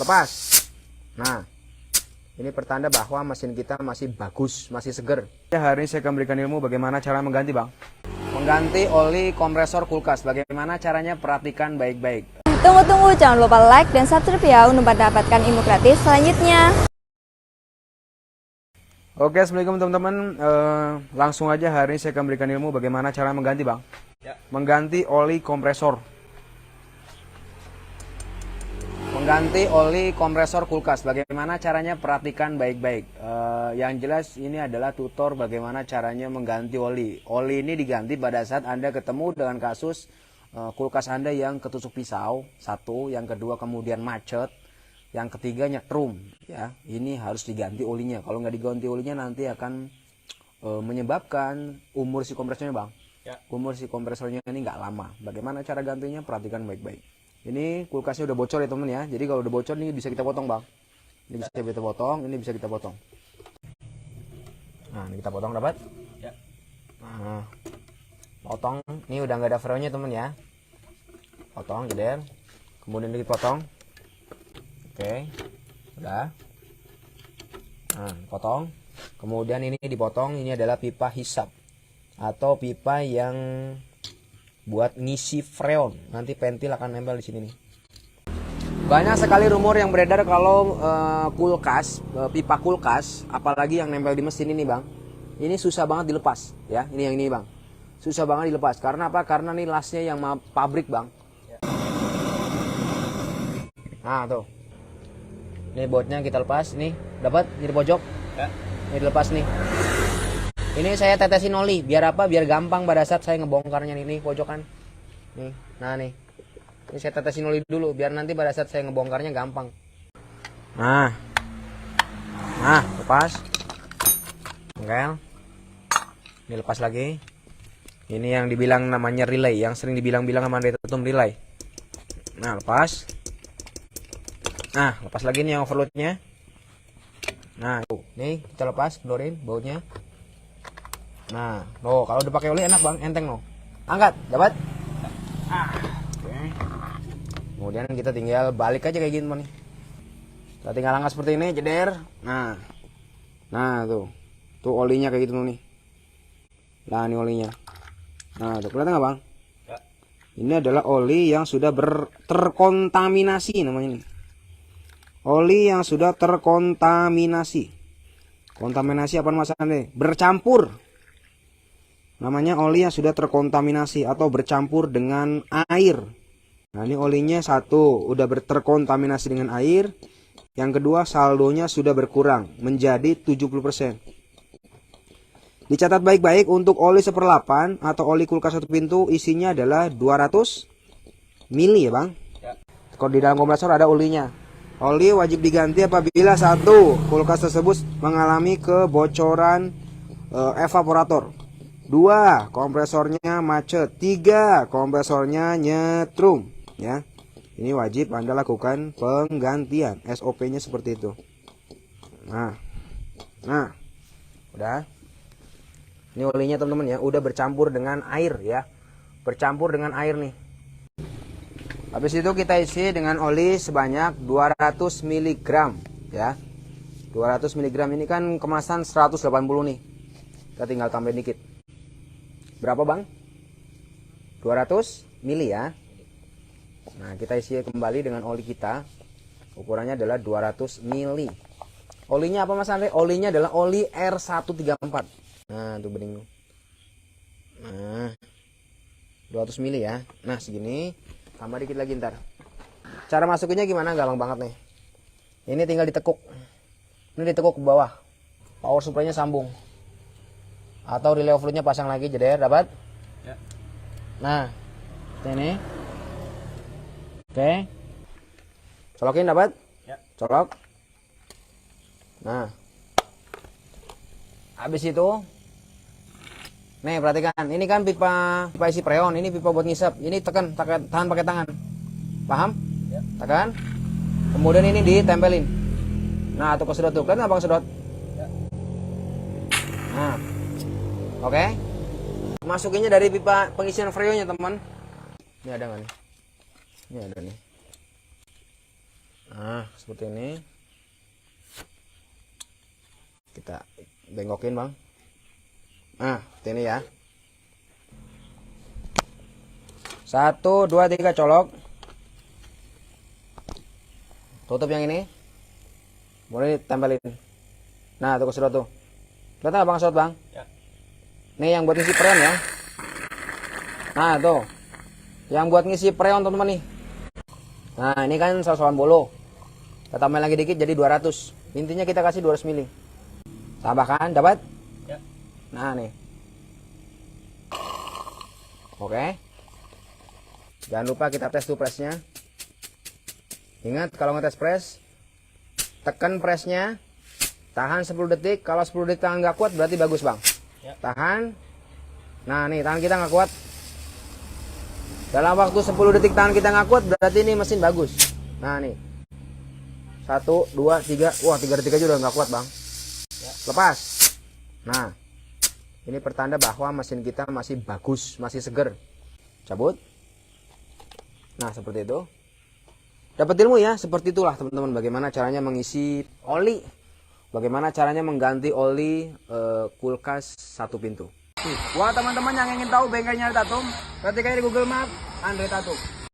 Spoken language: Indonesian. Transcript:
Lepas. Nah, ini pertanda bahwa mesin kita masih bagus, masih seger. Hari ini saya akan berikan ilmu bagaimana cara mengganti, Bang. Mengganti oli kompresor kulkas. Bagaimana caranya? Perhatikan baik-baik. Tunggu-tunggu, jangan lupa like dan subscribe ya untuk mendapatkan ilmu gratis selanjutnya. Oke, assalamualaikum teman-teman. Langsung aja hari ini saya akan berikan ilmu bagaimana cara mengganti, Bang. Mengganti oli kompresor. Mengganti oli kompresor kulkas. Bagaimana caranya? Perhatikan baik-baik. Yang jelas ini adalah tutor bagaimana caranya mengganti oli. Oli ini diganti pada saat Anda ketemu dengan kasus kulkas Anda yang ketusuk pisau, satu. Yang kedua kemudian macet. Yang ketiga nyetrum. Ya, ini harus diganti olinya. Kalau nggak diganti olinya nanti akan menyebabkan umur si kompresornya, Bang. Umur si kompresornya ini nggak lama. Bagaimana cara gantinya? Perhatikan baik-baik. Ini kulkasnya udah bocor ya temen ya. Jadi kalau udah bocor ini bisa kita potong, Bang. Ini bisa kita potong, ini bisa kita potong. Nah, ini kita potong dapat? Ya. Nah, potong. Ini udah nggak ada freonnya temen ya. Potong jeder. Kemudian dipotong. Oke. Udah. Nah, potong. Kemudian ini dipotong. Ini adalah pipa hisap atau pipa yang buat ngisi freon. Nanti pentil akan nempel di sini nih. Banyak sekali rumor yang beredar kalau kulkas, pipa kulkas, apalagi yang nempel di mesin ini, Bang. Ini susah banget dilepas, ya. Ini yang ini, Bang. Susah banget dilepas. Karena apa? Karena nih lasnya yang pabrik, Bang. Nah, tuh. Ini bautnya kita lepas, nih. Dapat di pojok. Ini dilepas nih. Ini saya tetesin oli, biar apa? Biar gampang pada saat saya ngebongkarnya nih pojokan. Nih, nah nih. Ini saya tetesin oli dulu, biar nanti pada saat saya ngebongkarnya gampang. Nah, lepas. Oke. Ini lepas lagi. Ini yang dibilang namanya relay, yang sering dibilang-bilang sama Detetum relay. Nah, lepas. Nah, lepas lagi nih yang overloadnya. Nah, tuh, nih kita lepas, keluarin bautnya. Nah, loh, kalau udah pakai oli enak, Bang, enteng loh. Angkat, dapat? Oke. Kemudian kita tinggal balik aja kayak gini, nih. Kita tinggal angkat seperti ini, jeder. Nah, tuh, olinya kayak gitu nih. Nah, ini olinya. Nah, tuh kelihatan nggak, Bang? Ya. Ini adalah oli yang sudah terkontaminasi namanya nih. Oli yang sudah terkontaminasi. Kontaminasi apa masalahnya? Bercampur. Namanya oli yang sudah terkontaminasi atau bercampur dengan air. Nah, ini olinya satu udah terkontaminasi dengan air. Yang kedua saldonya sudah berkurang menjadi 70%. Dicatat baik-baik, untuk oli 1/8 atau oli kulkas satu pintu isinya adalah 200 mili ya, Bang. Ya. Kalau di dalam kompresor ada olinya. Oli wajib diganti apabila satu, kulkas tersebut mengalami kebocoran evaporator. 2, kompresornya macet. 3, kompresornya nyetrum, ya. Ini wajib Anda lakukan penggantian. SOP-nya seperti itu. Nah, udah. Ini olinya teman-teman ya, udah bercampur dengan air ya. Bercampur dengan air nih. Habis itu kita isi dengan oli sebanyak 200 mg ya. 200 mg ini kan kemasan 180 nih. Kita tinggal tambahin dikit. Berapa, Bang? 200 mili ya. Nah, kita isi kembali dengan oli kita. Ukurannya adalah 200 mili. Olinya apa, Mas Andre? Olinya adalah oli R134. Nah, tuh bening. Nah, 200 mili ya. Nah, segini. Tambah dikit lagi ntar. Cara masukinnya gimana? Gampang banget nih. Ini tinggal ditekuk. Ini ditekuk ke bawah. Power supply-nya sambung. Atau relay overload-nya pasang lagi, jeder, dapat? Ya. Nah, ini. Oke. Colokin dapat? Ya. Colok. Nah. Habis itu nih, perhatikan. Ini kan pipa isi freon, ini pipa buat ngisap. Ini tahan pakai tangan. Paham? Ya. Tekan. Kemudian ini ditempelin. Nah, tuh kesedot tuh. Kan abang sedot? Ya. Nah. Oke. Masukinnya dari pipa pengisian freonnya, teman. Ini ada nggak nih? Ini ada nih. Nah, seperti ini. Kita bengokin, Bang. Nah, seperti ini ya. 1, 2, 3 colok. Tutup yang ini. Mulai tempelin. Nah, tuh kesedot tuh. Kelihatan Bang kesedot, Bang? Ya. Nih yang buat ngisi preon ya. Nah, tuh. Yang buat ngisi preon, teman-teman nih. Nah, ini kan 180. Kita tambahin lagi dikit jadi 200. Intinya kita kasih 200 mili. Tambahkan, dapat? Ya. Nah, nih. Oke. Jangan lupa kita tes tuh pressnya. Ingat kalau ngetes press, tekan pressnya, tahan 10 detik. Kalau 10 detik tangan nggak kuat berarti bagus, Bang. Ya. Tahan. Nah, nih tangan kita nggak kuat. Dalam waktu 10 detik tangan kita nggak kuat berarti ini mesin bagus. Nah, nih. 1, 2, 3. Wah, 3 detik aja udah nggak kuat, Bang. Ya. Lepas. Nah, ini pertanda bahwa mesin kita masih bagus, masih seger. Cabut. Nah, seperti itu. Dapat ilmu ya, seperti itulah teman-teman. Bagaimana caranya mengisi oli. Bagaimana caranya mengganti oli kulkas 1 pintu. Buat teman-teman yang ingin tahu bengkelnya Andre Tatum, ketik aja di Google Map Andre Tatum.